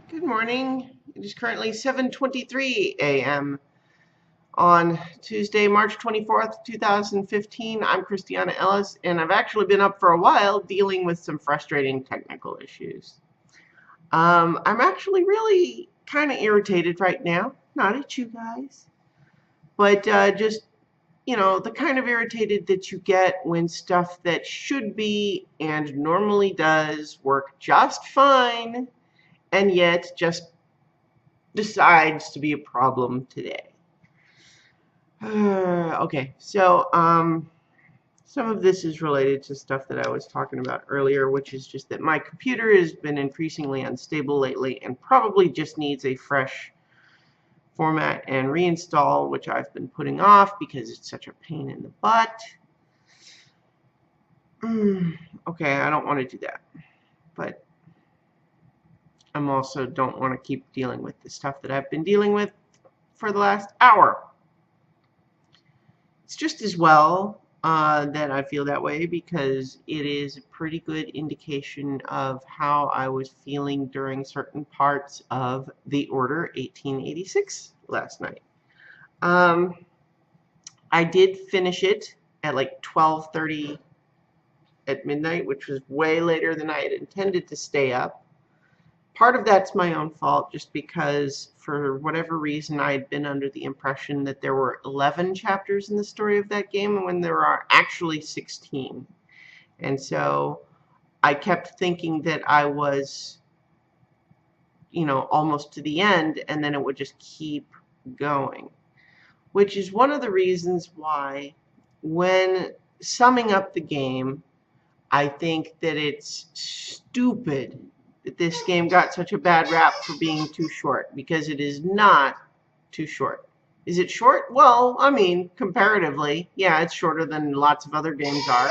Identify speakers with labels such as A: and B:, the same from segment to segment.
A: Good morning. It is currently 7:23 a.m. on Tuesday, March 24th, 2015. I'm Christiana Ellis, and I've actually been up for a while dealing with some frustrating technical issues. I'm actually really kind of irritated right now. Not at you guys, but just, the kind of irritated that you get when stuff that should be and normally does work just fine and yet just decides to be a problem today. Okay, so some of this is related to stuff that I was talking about earlier, which is just that my computer has been increasingly unstable lately and probably just needs a fresh format and reinstall, which I've been putting off because it's such a pain in the butt. Okay, I don't want to do that, but I'm also don't want to keep dealing with the stuff that I've been dealing with for the last hour. It's just as well that I feel that way because it is a pretty good indication of how I was feeling during certain parts of the Order 1886 last night. I did finish it at like 12:30 at midnight, which was way later than I had intended to stay up. Part of that's my own fault, just because for whatever reason I had been under the impression that there were 11 chapters in the story of that game when there are actually 16. And so I kept thinking that I was, almost to the end, and then it would just keep going. Which is one of the reasons why, when summing up the game, I think that it's stupid that this game got such a bad rap for being too short, because it is not too short. Is it short? Well, I mean, comparatively, yeah, it's shorter than lots of other games are,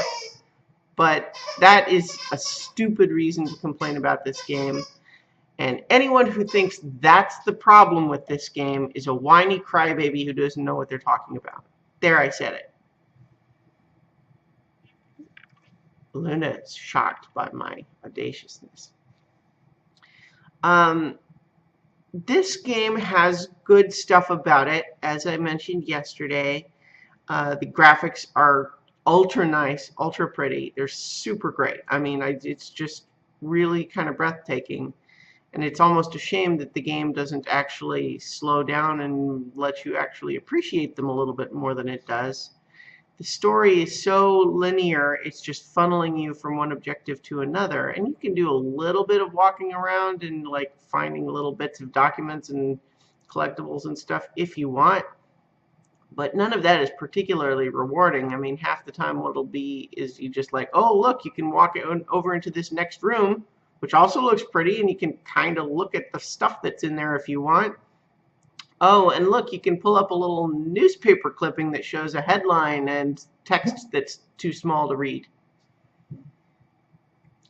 A: but that is a stupid reason to complain about this game. And anyone who thinks that's the problem with this game is a whiny crybaby who doesn't know what they're talking about. There, I said it. Luna is shocked by my audaciousness. This game has good stuff about it. As I mentioned yesterday, the graphics are ultra nice, ultra pretty. They're super great. I mean, it's just really kind of breathtaking. And it's almost a shame that the game doesn't actually slow down and let you actually appreciate them a little bit more than it does. The story is so linear, it's just funneling you from one objective to another, and you can do a little bit of walking around and like finding little bits of documents and collectibles and stuff if you want, but none of that is particularly rewarding. I mean, half the time what it'll be is you just like, oh look, you can walk over into this next room, which also looks pretty, and you can kind of look at the stuff that's in there if you want. Oh, and look, you can pull up a little newspaper clipping that shows a headline and text that's too small to read.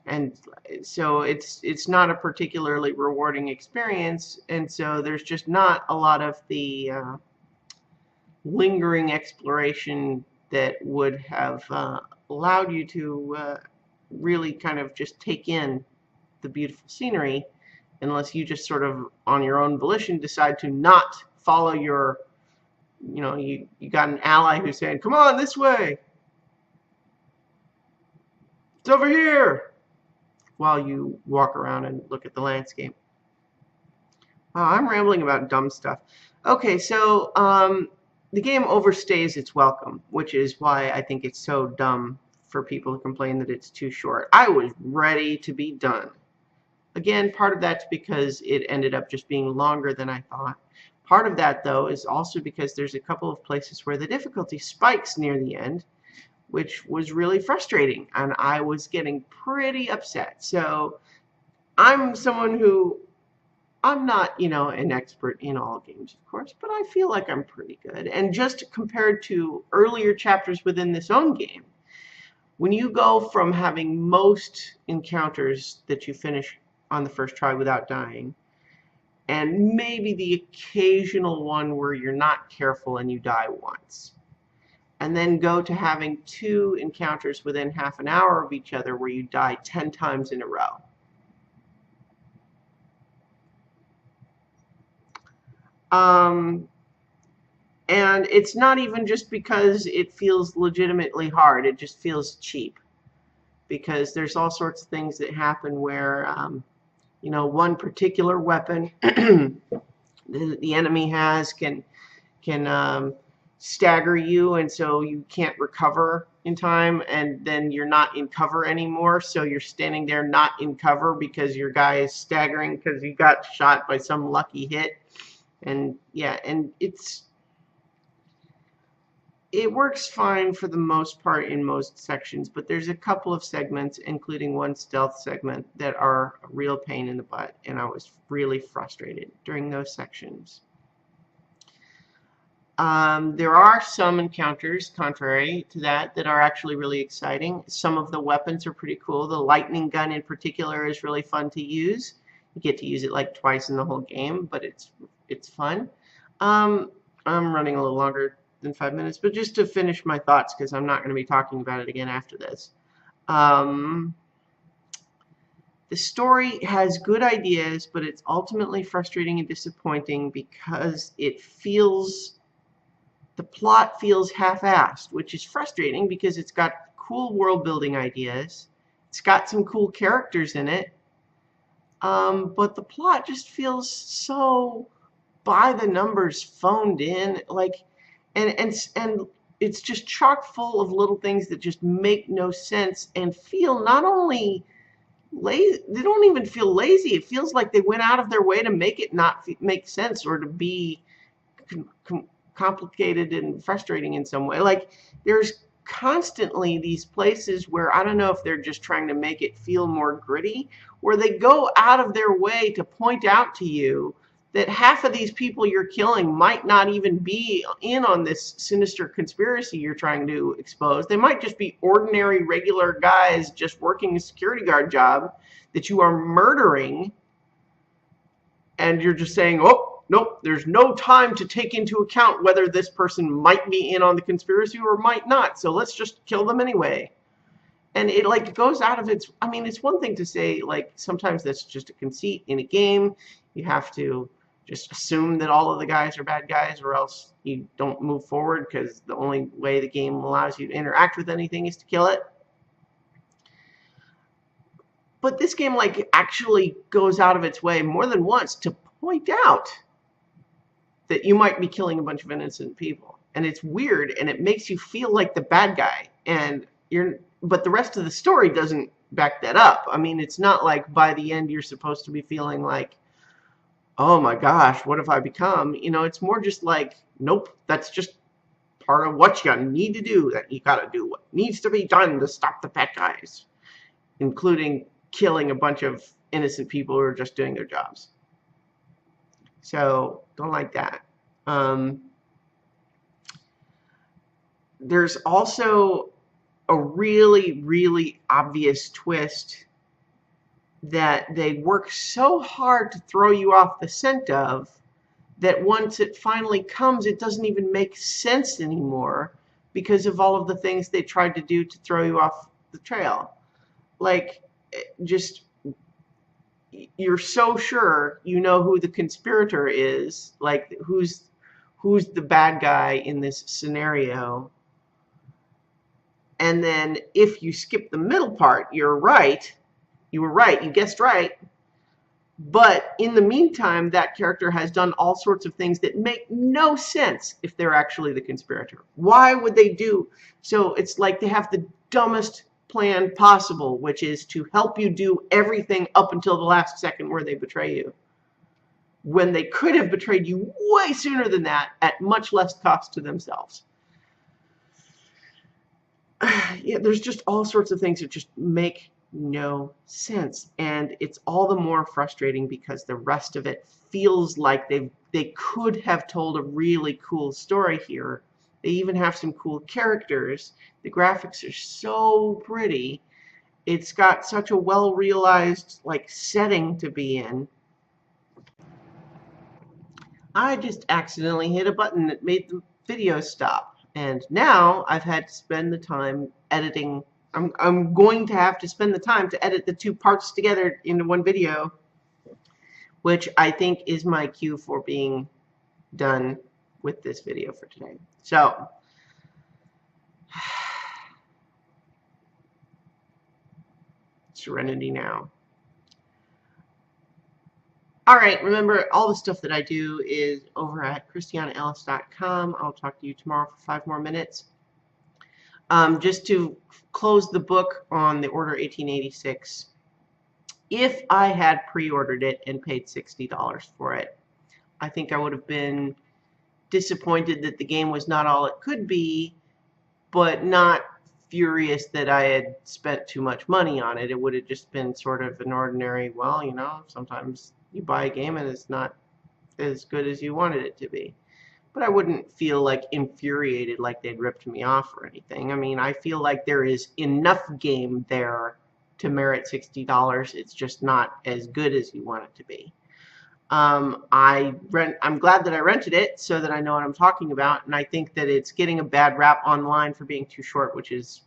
A: And so it's not a particularly rewarding experience, and so there's just not a lot of the lingering exploration that would have allowed you to really kind of just take in the beautiful scenery, unless you just sort of on your own volition decide to not follow your, you got an ally who's saying, come on this way, it's over here, while you walk around and look at the landscape. Wow, I'm rambling about dumb stuff. Okay, so the game overstays its welcome, which is why I think it's so dumb for people to complain that it's too short. I was ready to be done. Again, part of that's because it ended up just being longer than I thought. Part of that, though, is also because there's a couple of places where the difficulty spikes near the end, which was really frustrating, and I was getting pretty upset. So I'm someone who, I'm not, an expert in all games, of course, but I feel like I'm pretty good. And just compared to earlier chapters within this own game, when you go from having most encounters that you finish on the first try without dying, and maybe the occasional one where you're not careful and you die once, and then go to having 2 encounters within half an hour of each other where you die 10 times in a row. And it's not even just because it feels legitimately hard. It just feels cheap, because there's all sorts of things that happen where, you know, one particular weapon the enemy has can stagger you, and so you can't recover in time, and then you're not in cover anymore, so you're standing there not in cover because your guy is staggering because you got shot by some lucky hit. And yeah, and it works fine for the most part in most sections, but there's a couple of segments, including one stealth segment, that are a real pain in the butt, and I was really frustrated during those sections. There are some encounters, contrary to that, that are actually really exciting. Some of the weapons are pretty cool. The lightning gun in particular is really fun to use. You get to use it like twice in the whole game, but it's fun. I'm running a little longer than 5 minutes, but just to finish my thoughts, because I'm not going to be talking about it again after this. The story has good ideas, but it's ultimately frustrating and disappointing because the plot feels half-assed, which is frustrating because it's got cool world-building ideas. It's got some cool characters in it, but the plot just feels so by the numbers, phoned in, like, and it's just chock full of little things that just make no sense and feel not only lazy, they don't even feel lazy. It feels like they went out of their way to make it not make sense, or to be complicated and frustrating in some way. Like, there's constantly these places where I don't know if they're just trying to make it feel more gritty, where they go out of their way to point out to you that half of these people you're killing might not even be in on this sinister conspiracy you're trying to expose. They might just be ordinary, regular guys just working a security guard job that you are murdering, and you're just saying, oh, nope, there's no time to take into account whether this person might be in on the conspiracy or might not, so let's just kill them anyway. And it like goes out of its, I mean, it's one thing to say, like, sometimes that's just a conceit in a game. You have to just assume that all of the guys are bad guys, or else you don't move forward, because the only way the game allows you to interact with anything is to kill it. But this game, like, actually goes out of its way more than once to point out that you might be killing a bunch of innocent people, and it's weird, and it makes you feel like the bad guy, and but the rest of the story doesn't back that up. I mean, it's not like by the end you're supposed to be feeling like, oh my gosh, what have I become? You know, it's more just like, nope, that's just part of what you need to do, that you gotta do what needs to be done to stop the bad guys, including killing a bunch of innocent people who are just doing their jobs. So, don't like that. There's also a really, really obvious twist that they work so hard to throw you off the scent of, that once it finally comes, it doesn't even make sense anymore because of all of the things they tried to do to throw you off the trail. Like, just, you're so sure you know who the conspirator is, like who's the bad guy in this scenario, and then if you skip the middle part, you were right, you guessed right, but in the meantime that character has done all sorts of things that make no sense if they're actually the conspirator. Why would they do so? It's like they have the dumbest plan possible, which is to help you do everything up until the last second where they betray you, when they could have betrayed you way sooner than that at much less cost to themselves. Yeah, there's just all sorts of things that just make no sense, and it's all the more frustrating because the rest of it feels like they could have told a really cool story here. They even have some cool characters. The graphics are so pretty. It's got such a well-realized, like, setting to be in. I just accidentally hit a button that made the video stop, and now I've had to spend the time editing. I'm going to have to spend the time to edit the two parts together into one video, which I think is my cue for being done with this video for today. So, Serenity now. All right, remember, all the stuff that I do is over at christianaellis.com. I'll talk to you tomorrow for 5 more minutes. Just to close the book on the Order 1886, if I had pre-ordered it and paid $60 for it, I think I would have been disappointed that the game was not all it could be, but not furious that I had spent too much money on it. It would have just been sort of an ordinary, well, you know, sometimes you buy a game and it's not as good as you wanted it to be. But I wouldn't feel like infuriated like they'd ripped me off or anything. I mean, I feel like there is enough game there to merit $60. It's just not as good as you want it to be. I'm glad that I rented it so that I know what I'm talking about, and I think that it's getting a bad rap online for being too short, which is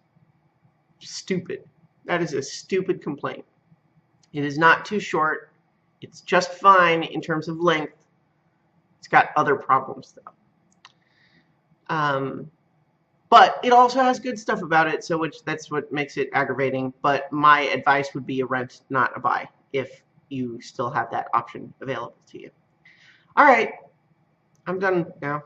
A: stupid. That is a stupid complaint. It is not too short. It's just fine in terms of length. It's got other problems, though. But it also has good stuff about it, so that's what makes it aggravating. But my advice would be a rent, not a buy, if you still have that option available to you. All right, I'm done now.